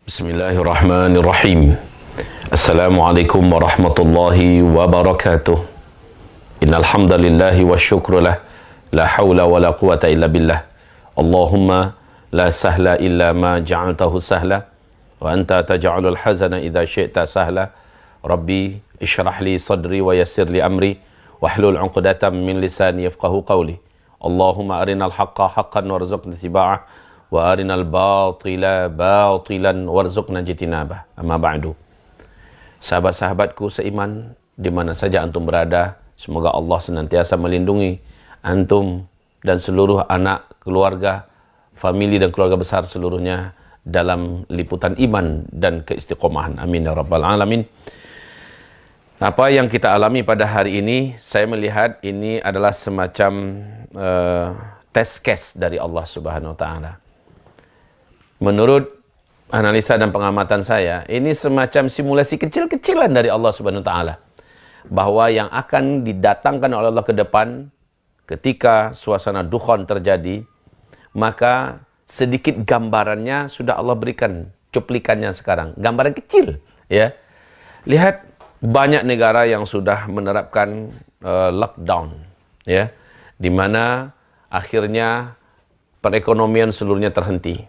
Bismillahirrahmanirrahim. Assalamualaikum warahmatullahi wabarakatuh. Innal hamdalillahi wasyukrulah, la haula wala quwata illa billah. Allahumma la sahla illa ma ja'altahu sahla wa anta taj'alul hazana idza syi'ta sahla. Rabbi ishrah li sadri wa yassir li amri wahlul 'uqdatam min lisani yafqahu qawli. Allahumma arinal haqqa haqqan warzuqna ittiba'ah wa arinal batila batilan warzuqna jitinabah. Amma ba'du. Sahabat-sahabatku seiman di mana saja antum berada, semoga Allah senantiasa melindungi antum dan seluruh anak, keluarga, famili dan keluarga besar seluruhnya dalam liputan iman dan keistiqomahan. Amin ya rabbal alamin. Apa yang kita alami pada hari ini, saya melihat ini adalah semacam test case dari Allah Subhanahu wa taala. Menurut analisa dan pengamatan saya, ini semacam simulasi kecil-kecilan dari Allah Subhanahu wa taala. Bahwa yang akan didatangkan oleh Allah ke depan ketika suasana dukhon terjadi, maka sedikit gambarannya sudah Allah berikan cuplikannya sekarang. Gambaran kecil, ya. Lihat banyak negara yang sudah menerapkan lockdown, ya. Di mana akhirnya perekonomian seluruhnya terhenti.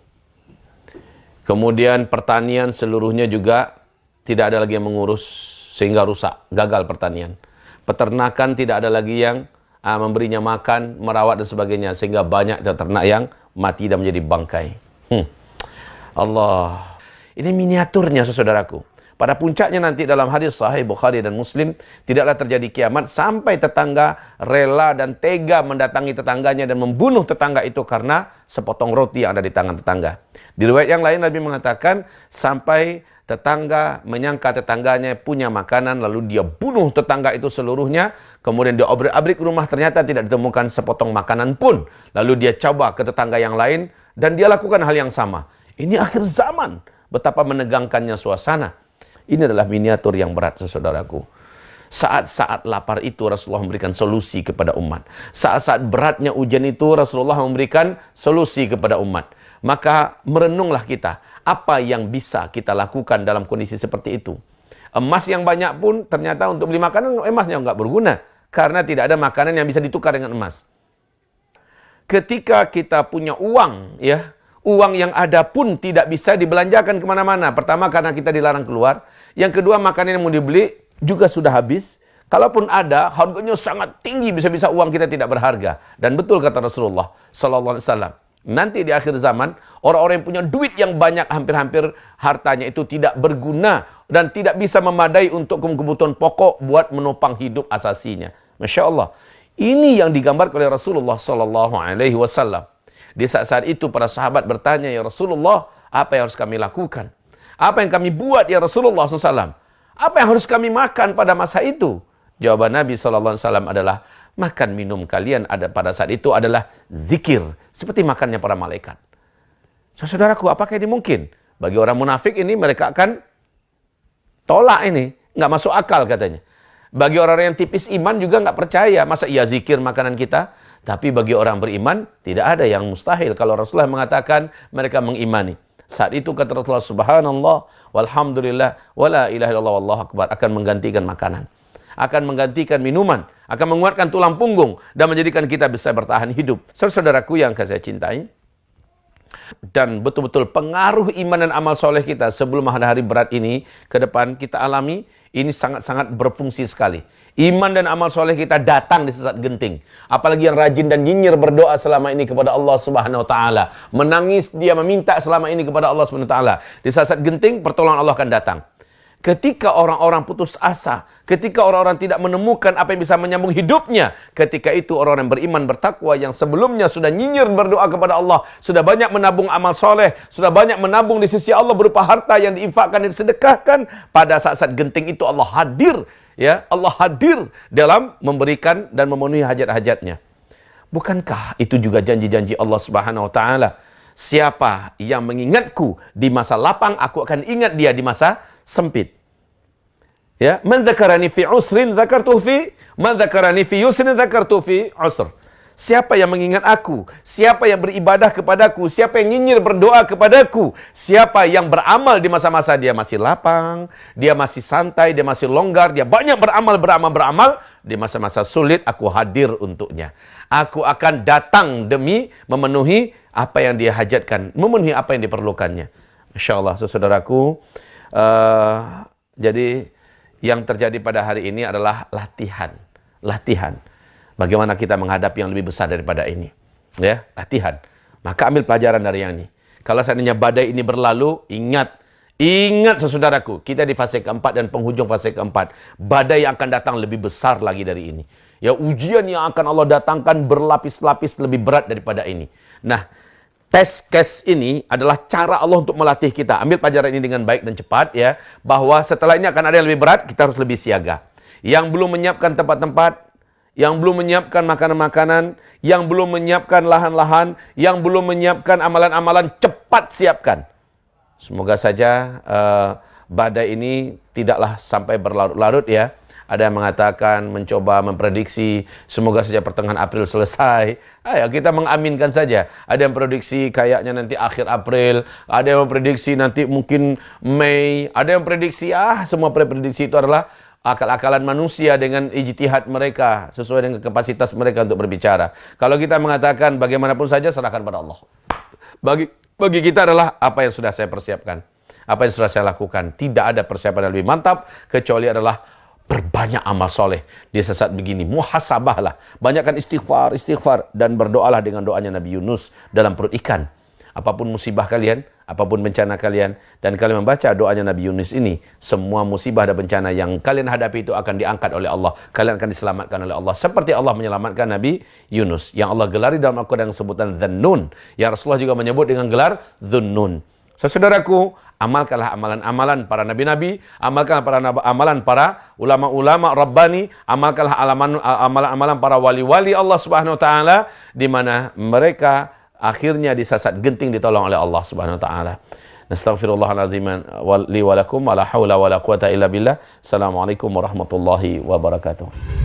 Kemudian pertanian seluruhnya juga tidak ada lagi yang mengurus sehingga rusak, gagal pertanian. Peternakan tidak ada lagi yang memberinya makan, merawat dan sebagainya sehingga banyak ternak yang mati dan menjadi bangkai. Allah, ini miniaturnya saudaraku. Pada puncaknya nanti dalam hadis sahih Bukhari dan Muslim, tidaklah terjadi kiamat sampai tetangga rela dan tega mendatangi tetangganya dan membunuh tetangga itu karena sepotong roti yang ada di tangan tetangga. Di riwayat yang lain Nabi mengatakan sampai tetangga menyangka tetangganya punya makanan lalu dia bunuh tetangga itu seluruhnya, kemudian dia obrak-abrik rumah ternyata tidak ditemukan sepotong makanan pun. Lalu dia coba ke tetangga yang lain dan dia lakukan hal yang sama. Ini akhir zaman, betapa menegangkannya suasana. Ini adalah miniatur yang berat, saudaraku. Saat-saat lapar itu Rasulullah memberikan solusi kepada umat. Saat-saat beratnya ujian itu Rasulullah memberikan solusi kepada umat. Maka merenunglah kita, apa yang bisa kita lakukan dalam kondisi seperti itu. Emas yang banyak pun ternyata untuk beli makanan emasnya nggak berguna. Karena tidak ada makanan yang bisa ditukar dengan emas. Ketika kita punya uang, ya, uang yang ada pun tidak bisa dibelanjakan kemana-mana. Pertama karena kita dilarang keluar. Yang kedua makanan yang mau dibeli juga sudah habis. Kalaupun ada, harganya sangat tinggi, bisa-bisa uang kita tidak berharga. Dan betul kata Rasulullah sallallahu alaihi wasallam. Nanti di akhir zaman, orang-orang yang punya duit yang banyak, hampir-hampir hartanya itu tidak berguna dan tidak bisa memadai untuk kebutuhan pokok buat menopang hidup asasinya. Masya Allah. Ini yang digambarkan oleh Rasulullah sallallahu alaihi wasallam. Di saat-saat itu para sahabat bertanya, ya Rasulullah, apa yang harus kami lakukan? Apa yang kami buat ya Rasulullah SAW? Apa yang harus kami makan pada masa itu? Jawaban Nabi SAW adalah, makan minum kalian ada pada saat itu adalah zikir. Seperti makannya para malaikat. Saudaraku, apakah ini mungkin? Bagi orang munafik ini mereka akan tolak ini. Nggak masuk akal katanya. Bagi orang yang tipis iman juga nggak percaya. Masa iya zikir makanan kita? Tapi bagi orang beriman, tidak ada yang mustahil. Kalau Rasulullah mengatakan mereka mengimani. Saat itu kata Rasulullah, subhanallah, walhamdulillah, wala ilaha illallah, wallahu akbar, akan menggantikan makanan. Akan menggantikan minuman. Akan menguatkan tulang punggung. Dan menjadikan kita bisa bertahan hidup. Saudaraku yang saya cintai. Dan betul-betul pengaruh iman dan amal soleh kita sebelum hari-hari berat ini ke depan kita alami, ini sangat-sangat berfungsi sekali. Iman dan amal soleh kita datang di saat genting. Apalagi yang rajin dan nyinyir berdoa selama ini kepada Allah Subhanahu wa taala. Menangis dia meminta selama ini kepada Allah Subhanahu wa taala. Di saat genting pertolongan Allah akan datang. Ketika orang-orang putus asa, ketika orang-orang tidak menemukan apa yang bisa menyambung hidupnya, ketika itu orang-orang beriman bertakwa yang sebelumnya sudah nyinyir berdoa kepada Allah, sudah banyak menabung amal soleh, sudah banyak menabung di sisi Allah berupa harta yang diinfakkan dan disedekahkan, pada saat-saat genting itu Allah hadir, ya, Allah hadir dalam memberikan dan memenuhi hajat-hajatnya. Bukankah itu juga janji-janji Allah Subhanahu wa taala? Siapa yang mengingatku di masa lapang, aku akan ingat dia di masa sempit. Ya, man dzakarani fi usrin dzakartuhu fi, man dzakarani fi yusrin dzakartuhu fi usr. Siapa yang mengingat aku? Siapa yang beribadah kepadaku? Siapa yang nyinyir berdoa kepadaku? Siapa yang beramal di masa-masa dia masih lapang, dia masih santai, dia masih longgar, dia banyak beramal. Di masa-masa sulit, aku hadir untuknya. Aku akan datang demi memenuhi apa yang dia hajatkan, memenuhi apa yang diperlukannya. Masya Allah, saudaraku. Jadi, yang terjadi pada hari ini adalah latihan. Bagaimana kita menghadapi yang lebih besar daripada ini. Ya, latihan. Maka ambil pelajaran dari yang ini. Kalau seandainya badai ini berlalu, ingat saudaraku, kita di fase keempat dan penghujung fase keempat. Badai yang akan datang lebih besar lagi dari ini. Ya, ujian yang akan Allah datangkan berlapis-lapis lebih berat daripada ini. Nah, test case ini adalah cara Allah untuk melatih kita. Ambil pelajaran ini dengan baik dan cepat ya. Bahwa setelah ini akan ada yang lebih berat, kita harus lebih siaga. Yang belum menyiapkan tempat-tempat, yang belum menyiapkan makanan-makanan, yang belum menyiapkan lahan-lahan, yang belum menyiapkan amalan-amalan, cepat siapkan. Semoga saja badai ini tidaklah sampai berlarut-larut ya. Ada yang mengatakan, mencoba memprediksi, semoga saja pertengahan April selesai. Ayo kita mengaminkan saja. Ada yang prediksi kayaknya nanti akhir April, ada yang memprediksi nanti mungkin Mei, ada yang prediksi, semua prediksi itu adalah akal-akalan manusia dengan ijtihad mereka, sesuai dengan kapasitas mereka untuk berbicara. Kalau kita mengatakan bagaimanapun saja, serahkan pada Allah. Bagi kita adalah apa yang sudah saya persiapkan, apa yang sudah saya lakukan. Tidak ada persiapan yang lebih mantap, kecuali adalah berbanyak amal soleh. Di saat begini, muhasabahlah. Banyakkan istighfar, dan berdoalah dengan doanya Nabi Yunus dalam perut ikan. Apapun musibah kalian, apapun bencana kalian, dan kalian membaca doanya Nabi Yunus ini, semua musibah dan bencana yang kalian hadapi itu akan diangkat oleh Allah. Kalian akan diselamatkan oleh Allah. Seperti Allah menyelamatkan Nabi Yunus. Yang Allah gelari dalam Al-Quran dengan sebutan Dhannun. Yang Rasulullah juga menyebut dengan gelar Dhunnun. Saudaraku, amalkanlah amalan-amalan para nabi-nabi, amalkanlah amalan para ulama-ulama Rabbani, amalkanlah amalan-amalan para wali-wali Allah Subhanahu wa taala, di mana mereka akhirnya disasat genting ditolong oleh Allah Subhanahu wa taala. Nastaghfirullahaladzim li wa lakum wa la haula wa la quwata illa billah. Assalamualaikum warahmatullahi wabarakatuh.